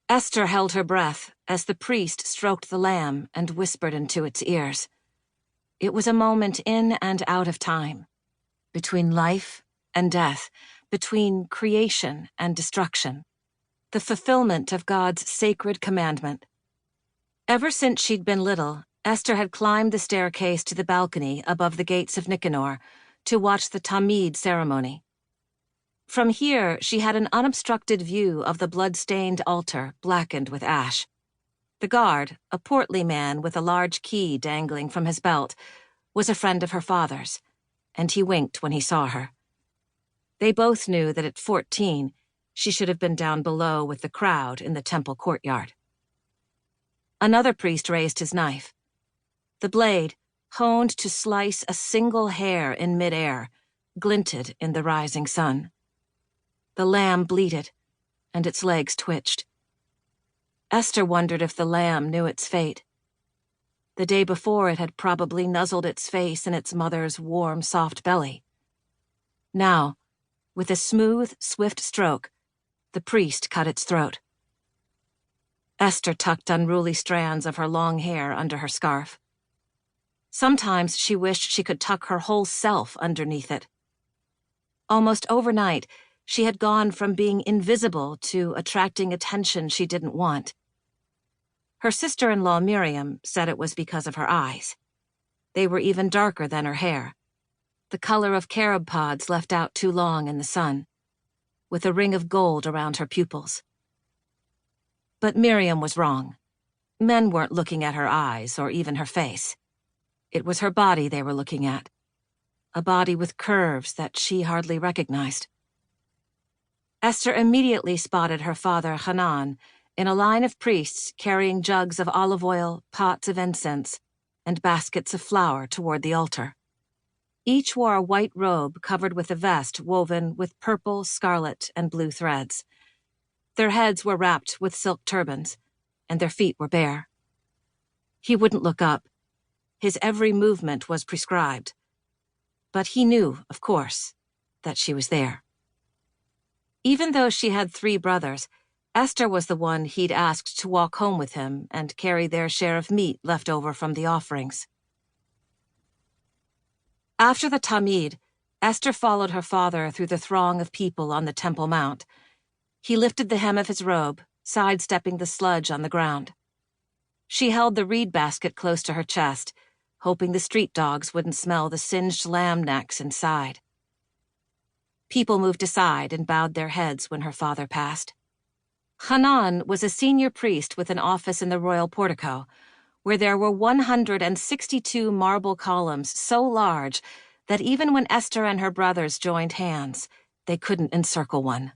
Esther held her breath as the priest stroked the lamb and whispered into its ears. It was a moment in and out of time, between life and death, between creation and destruction, the fulfillment of God's sacred commandment. Ever since she'd been little, Esther had climbed the staircase to the balcony above the gates of Nicanor to watch the Tamid ceremony. From here, she had an unobstructed view of the blood-stained altar blackened with ash. The guard, a portly man with a large key dangling from his belt, was a friend of her father's, and he winked when he saw her. They both knew that at 14, she should have been down below with the crowd in the temple courtyard. Another priest raised his knife. The blade, honed to slice a single hair in midair, glinted in the rising sun. The lamb bleated, and its legs twitched. Esther wondered if the lamb knew its fate. The day before, it had probably nuzzled its face in its mother's warm, soft belly. Now, with a smooth, swift stroke, the priest cut its throat. Esther tucked unruly strands of her long hair under her scarf. Sometimes she wished she could tuck her whole self underneath it. Almost overnight, she had gone from being invisible to attracting attention she didn't want. Her sister-in-law Miriam said it was because of her eyes. They were even darker than her hair, the color of carob pods left out too long in the sun, with a ring of gold around her pupils. But Miriam was wrong. Men weren't looking at her eyes or even her face. It was her body they were looking at, a body with curves that she hardly recognized. Esther immediately spotted her father, Hanan, in a line of priests carrying jugs of olive oil, pots of incense, and baskets of flour toward the altar. Each wore a white robe covered with a vest woven with purple, scarlet, and blue threads. Their heads were wrapped with silk turbans, and their feet were bare. He wouldn't look up. His every movement was prescribed. But he knew, of course, that she was there. Even though she had 3 brothers, Esther was the one he'd asked to walk home with him and carry their share of meat left over from the offerings. After the Tamid, Esther followed her father through the throng of people on the Temple Mount. He lifted the hem of his robe, sidestepping the sludge on the ground. She held the reed basket close to her chest, hoping the street dogs wouldn't smell the singed lamb necks inside. People moved aside and bowed their heads when her father passed. Hanan was a senior priest with an office in the royal portico, where there were 162 marble columns so large that even when Esther and her brothers joined hands, they couldn't encircle one.